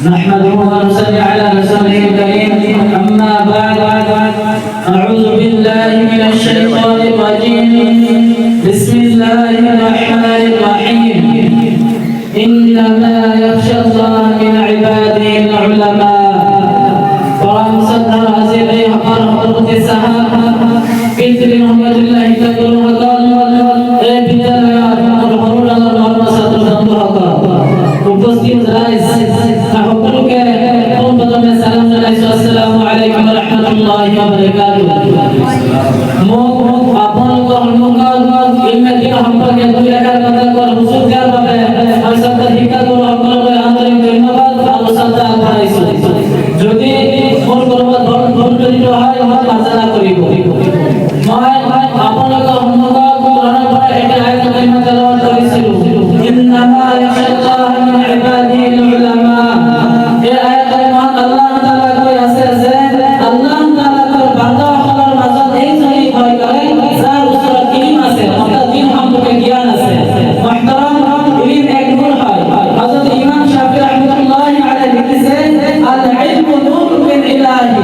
نحمده ونصلي على رسوله الكريم أما بعد أعوذ بالله من الشيطان الرجيم بسم الله الرحمن الرحيم إنما يخشى الله من عباده العلماء فرم صدر عزيزي حقر حضرت السحاب كثير رحمة الله تكون وقال بدايات مرحول الله صدر صدر উপস্থিত রাইস সকলকে প্রথমে সালাম জানাইছি আসসালামু আলাইকুম ওয়া রাহমাতুল্লাহি ওয়া বারাকাতুহু মুখ আপন কর্মকাল ইলমে দিন সম্পর্কে দুই একার কথা কর হুজুর গার ভাবে আর সত্য শিক্ষা করো সকলকে আন্তরিক ধন্যবাদ আলোচনা করাইছি যদি মোর কর্মত ভুল হয় আলোচনা করিব মই আপন কর্মকাল গ্রহণ করে এটা আয়াত কারিমা তেলাওয়াত করেছিল ইন্নামা ইয়াশাল্লাহু মিন ইবাদিহি উলামা এই আয়াত কারিমা আল্লাহ তাআলা কই আছে যে আল্লাহ তাআলা তার বান্দা হলার মাঝে এই জন্য ভয় করে যার উসরা ইলম আছে অর্থাৎ দিন সম্পর্কে জ্ঞান আছে মুহতারাম ইলম এক নূর হয় হযরত ইমাম শাফি রাহমাতুল্লাহি আলাইহি লিখেছেন আল ইলমু নূরুন মিন ইলাহি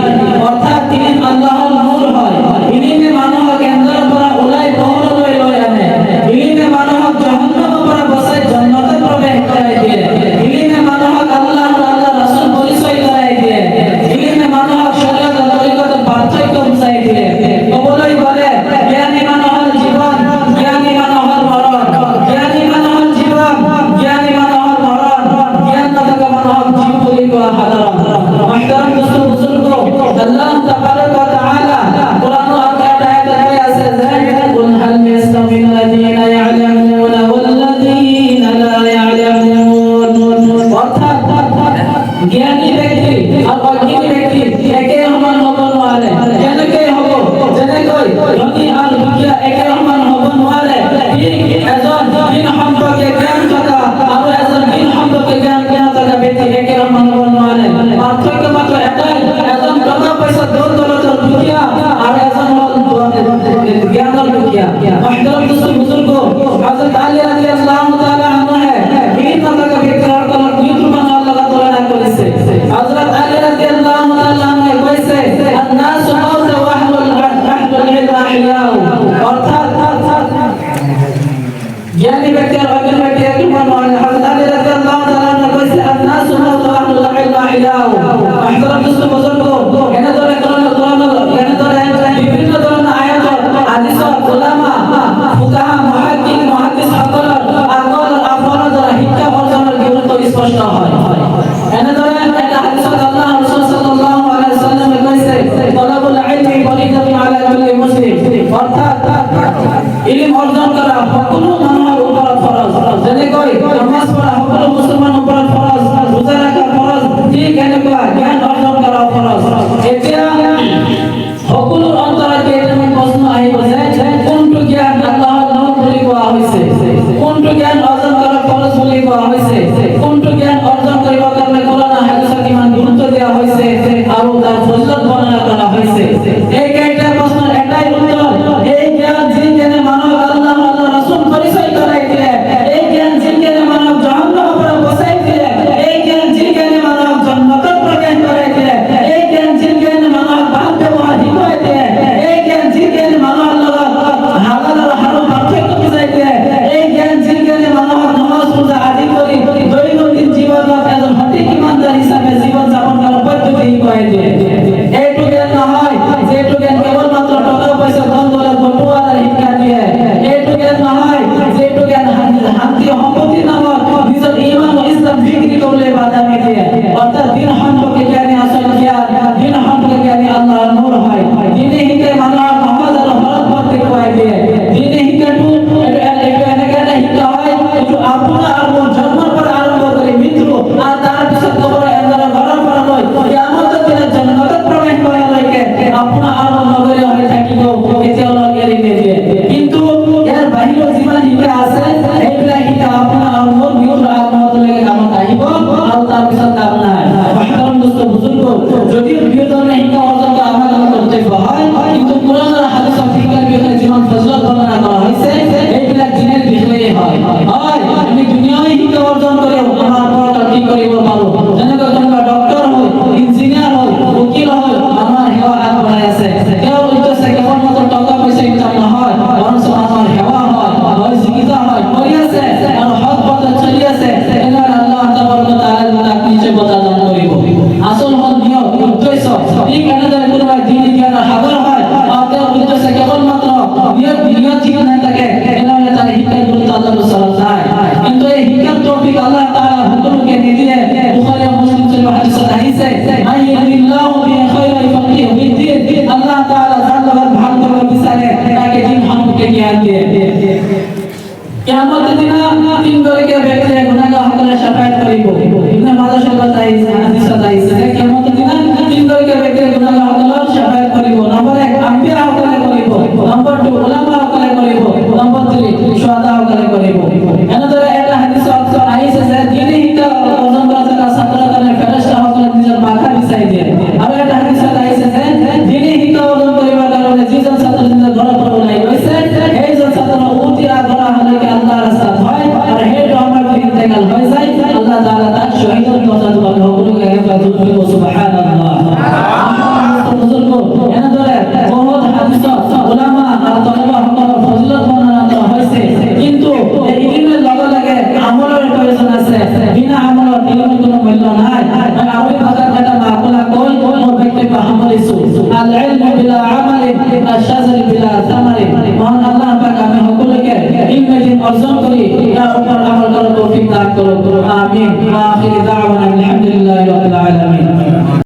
অর্থাৎ দিন আল্লাহর নূর হয় ইলমে মানব কেন্দ্র করা উলাই বহর লয় লয় আনে ইলমে মানব জাহান্নাম পরা বসায় জান্নাতে প্রবেশ করায় দিয়ে ইলমে মানব আল্লাহ রাসূল পরিচয় করায় দিয়ে ইলমে মানব শরীয়ত তরিকত পার্থক্য বুঝাই দিয়ে কবলই বলে জ্ঞানী মানব জীবন জ্ঞানী মানব মরণ জ্ঞানী মানব জীবন জ্ঞানী মানব মরণ জ্ঞান নতক মানব জীবনী কোয়া হাজার মুহতারাম দোস্ত বুজুর্গ আল্লাহ তাবারক ওয়া তাআলা কুরআন আয়াত আয়াত আছে যে কুল হাল ইয়াস্তামি আল্লাযীনা ইয়ালামুনা ওয়াল্লাযীনা লা ইয়ালামুন অর্থাৎ জ্ঞানী ব্যক্তি আর অজ্ঞানী ব্যক্তি একে সমান হব নোৱাৰে কেনেকৈ হ'ব যেনেকৈ ধনী আৰু দুখীয়া একে সমান হ'ব নোৱাৰে এজন দিন সম্পৰ্কে জ্ঞান থকা আৰু এজন দিন সম্পৰ্কে জ্ঞান থকা ব্যক্তি একে সমান হ'ব নোৱাৰে পাৰ্থক্য মাত্ৰ এটাই এজন টকা পইচা দৌল দৌলতৰ দুখীয়া আৰু এজন হ'ল জ্ঞানৰ দুখীয়া মুহতারাম দোস্ত বুজুর্গ হযরত আলী রাদিয়াল্লাহু তাআলা আনহু জ্ঞান থকা ব্যক্তিৰ লগত দুই তুলনা আল্লাহ তুলনা কৰিছে হযরত আলী রাদিয়াল্লাহু তাআলা আনহু কৈছে আন-নাসু মাউত ওয়া আহলুল ইলম আহয়াউ অর্থাৎ জ্ঞানী ব্যক্তি আর অজ্ঞানী ব্যক্তি এক নয় হযরত আলী রাদিয়াল্লাহু তাআলা আনহু কৈছে আন-নাসু মাউত ওয়া আহলুল ইলম আহয়াউ মুহতারাম দোস্ত বুজুর্গ এনে ধরে বিভিন্ন ধরনের আয়াত হাদিস উলামা ফুকাহা মুহাদ্দিস মুহাদ্দিস সকলের আকল আফল দ্বারা শিক্ষা অর্জনের গুরুত্ব স্পষ্ট হয় এনে ধরে একটা হাদিস আল্লাহ রাসূল সাল্লাল্লাহু আলাইহি ওয়াসাল্লাম কইছে তলাবুল ইলমি ফরিদাতুন আলা কুল্লি মুসলিম অর্থাৎ ইলম অর্জন করা সকল মানুষের উপর ফরজ যেনেকৈ নামাজ পড়া সকল মুসলমানের উপর ফরজ রোজা রাখা ফরজ ঠিক এনেকৈ জ্ঞান অর্জন করা ফরজ এতিয়া সকলের অন্তরে এরকম প্রশ্ন আহিব যে কোনটো জ্ঞান আল্লাহর নাম বলি কোৱা হৈছে কোনটো জ্ঞান অর্জন করা ফরজ বলি কোৱা হৈছে কোনটো জ্ঞান অর্জন কৰিবৰ কাৰণে কোরআন হাদিসত কিমান গুৰুত্ব দিয়া হৈছে আৰু তাৰ ফজিলত বৰ্ণনা কৰা হৈছে এই কেইটা প্ৰশ্নৰ এটাই উত্তৰ এই জ্ঞান যিকেনে মানৱ আল্লাহ রাসূল পরিচয় কৰাই দিলে এই জ্ঞান যিকেনে মানৱ জাহান্নামৰ পৰা বচাই দিলে এই জ্ঞান যিকেনে মানৱ জান্নাতত প্ৰৱেশ কৰাই দিলে এই জ্ঞান যিকেনে মানৱ ভাল ব্যৱহাৰ শিকাই দিয়ে এই জ্ঞান যিকেনে মানৱ লগত হালাল আৰু হারাম পাৰ্থক্য বুজাই দিয়ে এই জ্ঞান যিকেনে মানৱ নামাজ পূজা আদি কৰি দৈনন্দিন জীৱনত এজন সঠিক ইমানদাৰ হিচাপে জীৱন যাপন কৰাৰ পদ্ধতি শিকাই দিয়ে এইটো জ্ঞান নহয় যেটো জ্ঞান কেৱল মাত্ৰ টকা পইচা ধন দৌলত বটোৱাৰাৰ শিক্ষা দিয়ে এইটো জ্ঞান নহয় যেটো জ্ঞান শান্তি সম্পত্তি নামত নিজৰ ঈমান ও ইসলাম বিক্রি করলে বাধা দিয়ে অর্থাৎ দিন সম্পর্কে জ্ঞানী আসল জ্ঞান দিন সম্পর্কে জ্ঞানী আল্লাহর নূর হয় দিনে শিক্ষায় মানুষের নামাজ আর ফরজ পড়তে কয় দিয়ে দিনে শিক্ষাটো একটু এনেকে শিক্ষা হয় একটু আপনার আর জন্মের পর আরম্ভ করে মৃত্যু আর তার পিছত কবর এন্দার ঘরের পর লয় কিয়ামতের দিনে জান্নাতে প্রবেশ করার লয়কে আপনার আর নগরে হয়ে থাকিব এতিয়াও লগেরি দিয়ে কিন্তু এর বাহিরে জীবন শিক্ষা আছে এইটা শিক্ষা আপনার আর মোর মৃত্যুর আগমনের লগে কামত আহিব আর তার পিছত কাম নাই মুহতারাম দোস্ত বুজুর্গ যদিও দুই ধরনের শিক্ষা অর্জন করা আমাদের কর্তব্য হয় কিন্তু কোরআন আর হাদিসের শিক্ষার বিষয়ে যেমন ফজিলত বর্ণনা করা হয়েছে এইবিলাক দিনের বিষয়ে হয় আমি দুনিয়ায় শিক্ষা অর্জন করে আমার পরকাল ঠিক করিব ইন্তেকাল হয়ে যায় আল্লাহ তাআলা তার শহীদের মর্যাদা পাবে সকলকে হেফাজত করবে সুবহানাল্লাহ আমরা বুজুর্গ এনে ধরে বহুত হাদিস উলামা আর তলবা সকল ফজিলত বর্ণনা করা হয়েছে কিন্তু এই ইলমের লগে লাগে আমলের প্রয়োজন আছে বিনা আমলত ইলমের কোনো মূল্য নাই আরবি ভাষার একটা মাকুলা কই ও ব্যক্তি হামলিসু আল ইলমু বিলা আমালি আশাজারি বিলা সামারি মহান আল্লাহ পাক আমি সকলকে ইলমে দিন অর্জন করি তার উপর আমল করার তৌফিক দান করুন আমিন ওয়া আখির দাওয়ানা আলহামদুলিল্লাহি রাব্বিল আলামিন